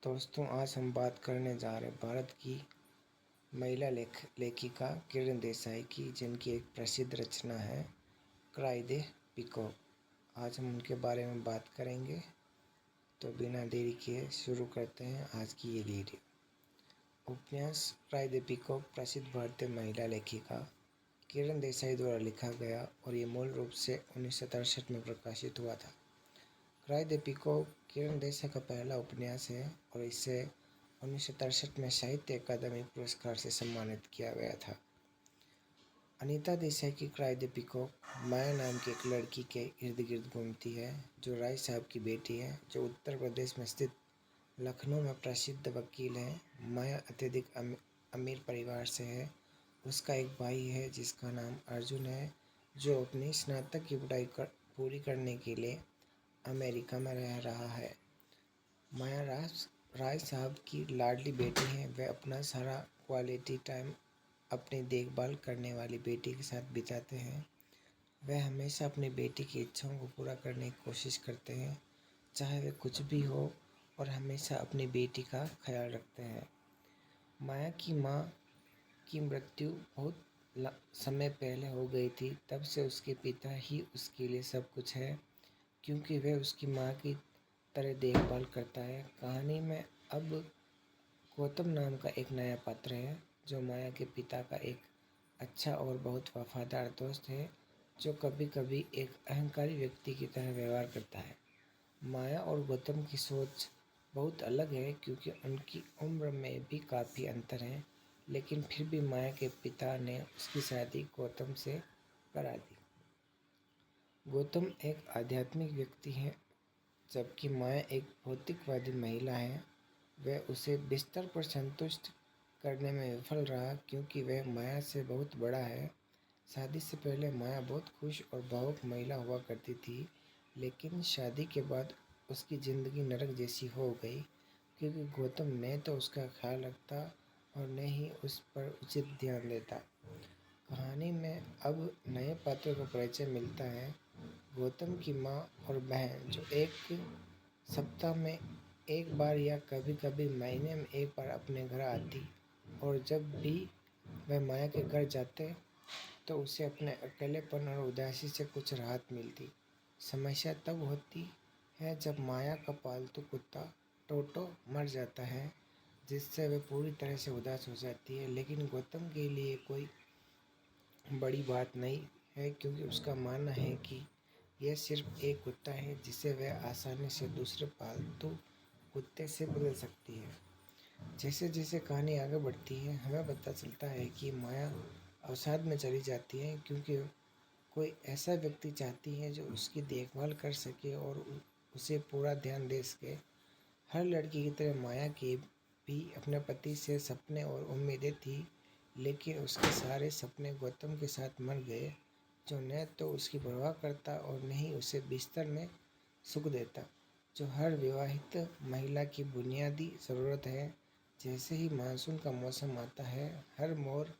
दोस्तों, आज हम बात करने जा रहे हैं भारत की महिला लेखिका किरण देसाई की, जिनकी एक प्रसिद्ध रचना है क्राई द पीकॉक। आज हम उनके बारे में बात करेंगे, तो बिना देरी किए शुरू करते हैं आज की ये वीडियो। उपन्यास क्राई द पीकॉक प्रसिद्ध भारतीय महिला लेखिका किरण देसाई द्वारा लिखा गया और ये मूल रूप से 1963 में प्रकाशित हुआ था। Cry the peacock Kiran Desai का पहला उपन्यास है और इसे 1963 में साहित्य अकादमी पुरस्कार से सम्मानित किया गया था। अनीता देसाई की क्राई द पीकॉक माया नाम की एक लड़की के इर्द गिर्द घूमती है, जो राय साहब की बेटी है, जो उत्तर प्रदेश में स्थित लखनऊ में प्रसिद्ध वकील है। माया अत्यधिक अमीर परिवार से है। उसका एक भाई है जिसका नाम अर्जुन है, जो अपनी स्नातक की पढ़ाई पूरी करने के लिए अमेरिका में रह रहा है। माया राय साहब की लाडली बेटी है। वह अपना सारा क्वालिटी टाइम अपनी देखभाल करने वाली बेटी के साथ बिताते हैं। वह हमेशा अपनी बेटी की इच्छाओं को पूरा करने की कोशिश करते हैं, चाहे वह कुछ भी हो, और हमेशा अपनी बेटी का ख्याल रखते हैं। माया की माँ की मृत्यु बहुत समय पहले हो गई थी। तब से उसके पिता ही उसके लिए सब कुछ है, क्योंकि वह उसकी माँ की तरह देखभाल करता है। कहानी में अब गौतम नाम का एक नया पात्र है, जो माया के पिता का एक अच्छा और बहुत वफादार दोस्त है, जो कभी कभी एक अहंकारी व्यक्ति की तरह व्यवहार करता है। माया और गौतम की सोच बहुत अलग है, क्योंकि उनकी उम्र में भी काफ़ी अंतर है, लेकिन फिर भी माया के पिता ने उसकी शादी गौतम से करा दी। गौतम एक आध्यात्मिक व्यक्ति है, जबकि माया एक भौतिकवादी महिला है। वह उसे बिस्तर पर संतुष्ट करने में विफल रहा, क्योंकि वह माया से बहुत बड़ा है। शादी से पहले माया बहुत खुश और भावुक महिला हुआ करती थी, लेकिन शादी के बाद उसकी ज़िंदगी नरक जैसी हो गई, क्योंकि गौतम न तो उसका ख्याल रखता और न ही उस पर उचित ध्यान देता। कहानी में अब नए पात्र को परिचय मिलता है। गौतम की माँ और बहन, जो एक सप्ताह में एक बार या कभी कभी महीने में एक बार अपने घर आती, और जब भी वह माया के घर जाते तो उसे अपने अकेलेपन और उदासी से कुछ राहत मिलती। समस्या तब होती है जब माया का पालतू कुत्ता टोटो मर जाता है, जिससे वह पूरी तरह से उदास हो जाती है। लेकिन गौतम के लिए कोई बड़ी बात नहीं है, क्योंकि उसका मानना है कि यह सिर्फ एक कुत्ता है, जिसे वह आसानी से दूसरे पालतू कुत्ते से बदल सकती है। जैसे जैसे कहानी आगे बढ़ती है, हमें पता चलता है कि माया अवसाद में चली जाती है, क्योंकि कोई ऐसा व्यक्ति चाहती है जो उसकी देखभाल कर सके और उसे पूरा ध्यान दे सके। हर लड़की की तरह माया की भी अपने पति से सपने और उम्मीदें थी, लेकिन उसके सारे सपने गौतम के साथ मर गए, जो न तो उसकी परवाह करता और न ही उसे बिस्तर में सुख देता, जो हर विवाहित महिला की बुनियादी ज़रूरत है। जैसे ही मानसून का मौसम आता है, हर मोर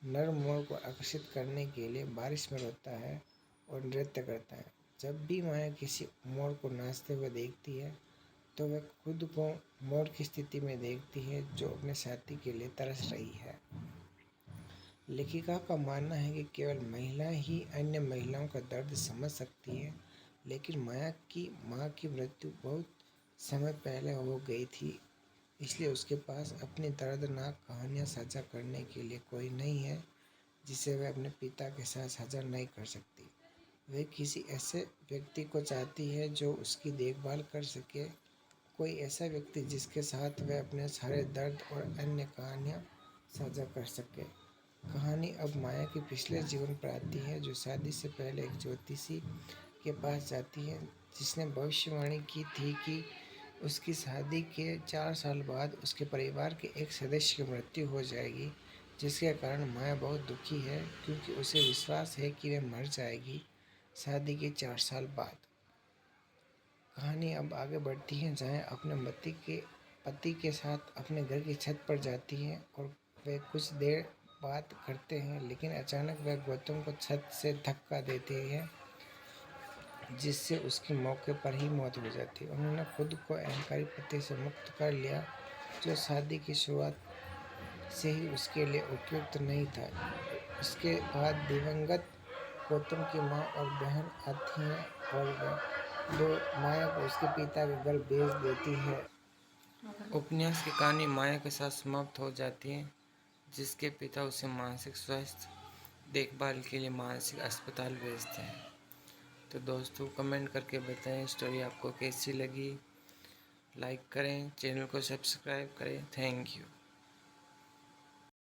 नर मोर को आकर्षित करने के लिए बारिश में रोता है और नृत्य करता है। जब भी माया किसी मोर को नाचते हुए देखती है, तो वह खुद को मोर की स्थिति में देखती है, जो अपने साथी के लिए तरस रही है। लेखिका का मानना है कि केवल महिला ही अन्य महिलाओं का दर्द समझ सकती है, लेकिन माया की माँ की मृत्यु बहुत समय पहले हो गई थी, इसलिए उसके पास अपनी दर्दनाक कहानियाँ साझा करने के लिए कोई नहीं है, जिसे वह अपने पिता के साथ साझा नहीं कर सकती। वह किसी ऐसे व्यक्ति को चाहती है जो उसकी देखभाल कर सके, कोई ऐसा व्यक्ति जिसके साथ वह अपने सारे दर्द और अन्य कहानियाँ साझा कर सके। कहानी अब माया के पिछले जीवन पर आती है, जो शादी से पहले एक ज्योतिषी के पास जाती है, जिसने भविष्यवाणी की थी कि उसकी शादी के 4 साल बाद उसके परिवार के एक सदस्य की मृत्यु हो जाएगी, जिसके कारण माया बहुत दुखी है, क्योंकि उसे विश्वास है कि वह मर जाएगी शादी के 4 साल बाद। कहानी अब आगे बढ़ती है, जहाँ अपने पति के साथ अपने घर की छत पर जाती है और वे कुछ देर बात करते हैं, लेकिन अचानक वह गौतम को छत से धक्का देती है, जिससे उसकी मौके पर ही मौत हो जाती। उन्होंने खुद को अहंकारी पति से मुक्त कर लिया, जो शादी की शुरुआत से ही उसके लिए उपयुक्त नहीं था। इसके बाद दिवंगत गौतम की माँ और बहन आती हैं और वह दो माया को उसके पिता के घर भेज देती है। उपन्यास की कहानी माया के साथ समाप्त हो जाती है, जिसके पिता उसे मानसिक स्वास्थ्य देखभाल के लिए मानसिक अस्पताल भेजते हैं। तो दोस्तों कमेंट करके बताएं स्टोरी आपको कैसी लगी। लाइक करें, चैनल को सब्सक्राइब करें। Thank you.